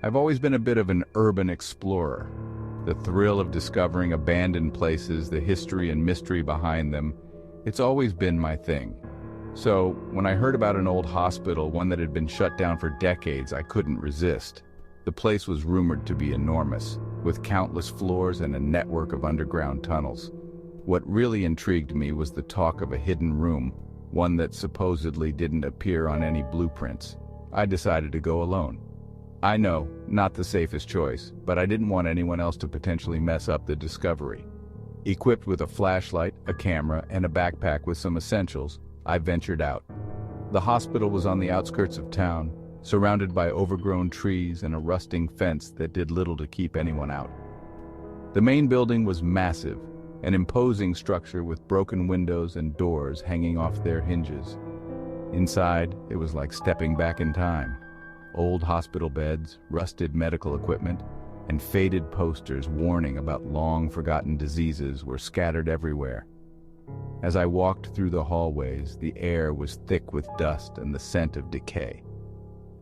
I've always been a bit of an urban explorer. The thrill of discovering abandoned places, the history and mystery behind them, it's always been my thing. So, when I heard about an old hospital, one that had been shut down for decades, I couldn't resist. The place was rumored to be enormous, with countless floors and a network of underground tunnels. What really intrigued me was the talk of a hidden room, one that supposedly didn't appear on any blueprints. I decided to go alone. I know, not the safest choice, but I didn't want anyone else to potentially mess up the discovery. Equipped with a flashlight, a camera, and a backpack with some essentials, I ventured out. The hospital was on the outskirts of town, surrounded by overgrown trees and a rusting fence that did little to keep anyone out. The main building was massive, an imposing structure with broken windows and doors hanging off their hinges. Inside, it was like stepping back in time. Old hospital beds, rusted medical equipment, and faded posters warning about long-forgotten diseases were scattered everywhere. As I walked through the hallways, the air was thick with dust and the scent of decay.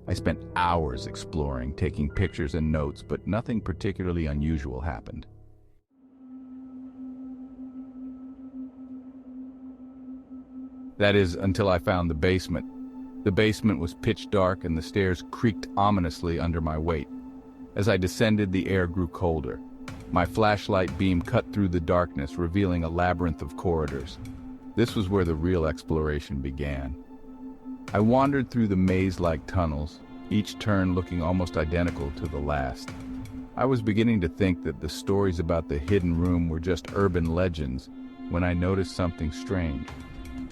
I spent hours exploring, taking pictures and notes, but nothing particularly unusual happened. That is, until I found the basement. The basement was pitch dark and the stairs creaked ominously under my weight. As I descended, the air grew colder. My flashlight beam cut through the darkness, revealing a labyrinth of corridors. This was where the real exploration began. I wandered through the maze-like tunnels, each turn looking almost identical to the last. I was beginning to think that the stories about the hidden room were just urban legends when I noticed something strange.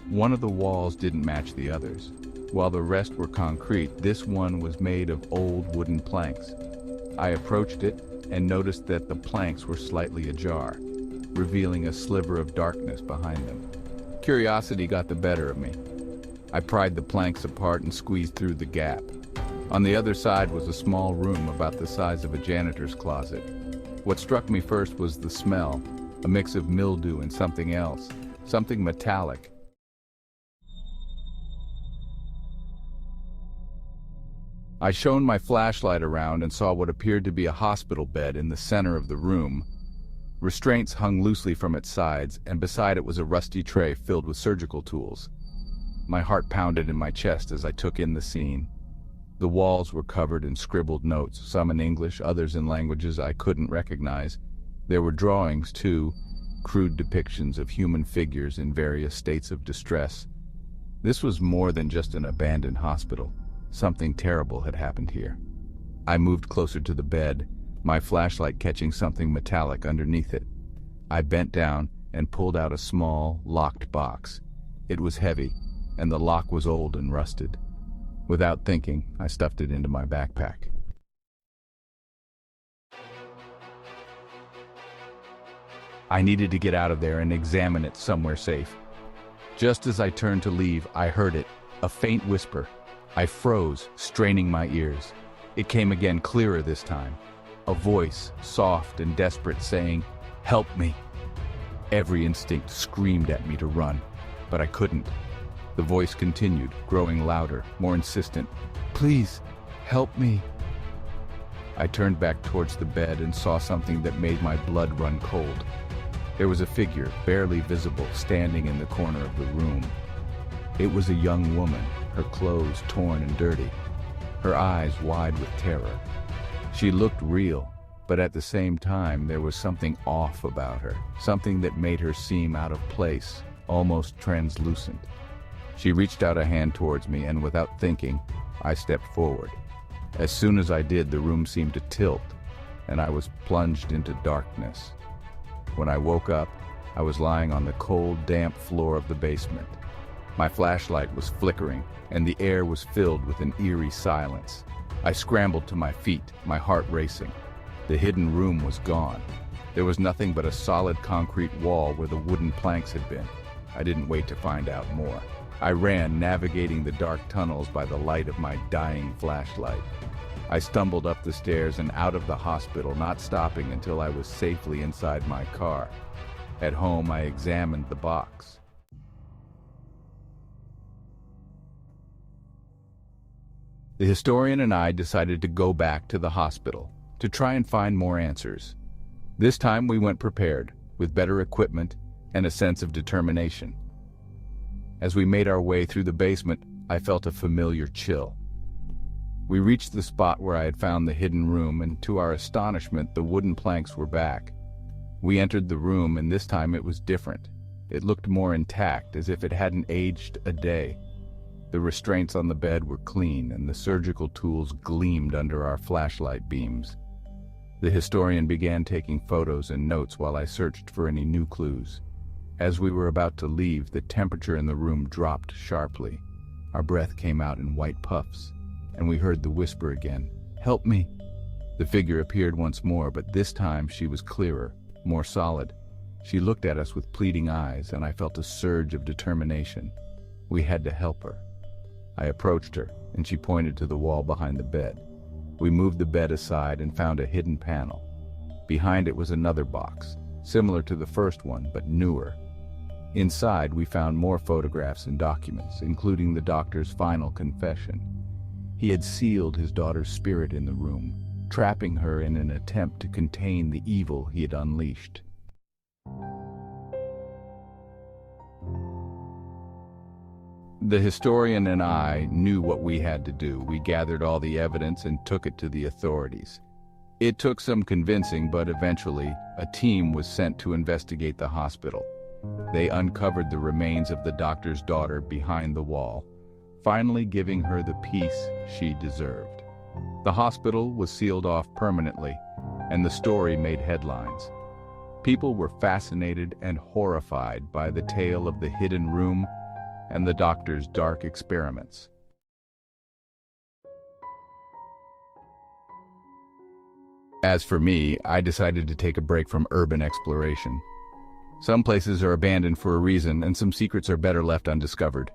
One of the walls didn't match the others. While the rest were concrete, this one was made of old wooden planks. I approached it and noticed that the planks were slightly ajar, revealing a sliver of darkness behind them. Curiosity got the better of me. I pried the planks apart and squeezed through the gap. On the other side was a small room about the size of a janitor's closet. What struck me first was the smell, a mix of mildew and something else, something metallic. I shone my flashlight around and saw what appeared to be a hospital bed in the center of the room. Restraints hung loosely from its sides, and beside it was a rusty tray filled with surgical tools. My heart pounded in my chest as I took in the scene. The walls were covered in scribbled notes, some in English, others in languages I couldn't recognize. There were drawings, too, crude depictions of human figures in various states of distress. This was more than just an abandoned hospital. Something terrible had happened here. I moved closer to the bed, my flashlight catching something metallic underneath it. I bent down and pulled out a small, locked box. It was heavy, and the lock was old and rusted. Without thinking, I stuffed it into my backpack. I needed to get out of there and examine it somewhere safe. Just as I turned to leave, I heard it, a faint whisper. I froze, straining my ears. It came again, clearer this time. A voice, soft and desperate, saying, "Help me." Every instinct screamed at me to run, but I couldn't. The voice continued, growing louder, more insistent. "Please, help me." I turned back towards the bed and saw something that made my blood run cold. There was a figure, barely visible, standing in the corner of the room. It was a young woman, her clothes torn and dirty, her eyes wide with terror. She looked real, but at the same time there was something off about her, something that made her seem out of place, almost translucent. She reached out a hand towards me, and without thinking, I stepped forward. As soon as I did, the room seemed to tilt, and I was plunged into darkness. When I woke up, I was lying on the cold, damp floor of the basement. My flashlight was flickering, and the air was filled with an eerie silence. I scrambled to my feet, my heart racing. The hidden room was gone. There was nothing but a solid concrete wall where the wooden planks had been. I didn't wait to find out more. I ran, navigating the dark tunnels by the light of my dying flashlight. I stumbled up the stairs and out of the hospital, not stopping until I was safely inside my car. At home, I examined the box. The historian and I decided to go back to the hospital to try and find more answers. This time we went prepared, with better equipment and a sense of determination. As we made our way through the basement, I felt a familiar chill. We reached the spot where I had found the hidden room, and to our astonishment, the wooden planks were back. We entered the room, and this time it was different. It looked more intact, as if it hadn't aged a day. The restraints on the bed were clean, and the surgical tools gleamed under our flashlight beams. The historian began taking photos and notes while I searched for any new clues. As we were about to leave, the temperature in the room dropped sharply. Our breath came out in white puffs, and we heard the whisper again, "Help me." The figure appeared once more, but this time she was clearer, more solid. She looked at us with pleading eyes, and I felt a surge of determination. We had to help her. I approached her, and she pointed to the wall behind the bed. We moved the bed aside and found a hidden panel. Behind it was another box, similar to the first one, but newer. Inside, we found more photographs and documents, including the doctor's final confession. He had sealed his daughter's spirit in the room, trapping her in an attempt to contain the evil he had unleashed. The historian and I knew what we had to do. We gathered all the evidence and took it to the authorities. It took some convincing, but eventually, a team was sent to investigate the hospital. They uncovered the remains of the doctor's daughter behind the wall, finally giving her the peace she deserved. The hospital was sealed off permanently, and the story made headlines. People were fascinated and horrified by the tale of the hidden room and the doctor's dark experiments. As for me, I decided to take a break from urban exploration. Some places are abandoned for a reason, and some secrets are better left undiscovered.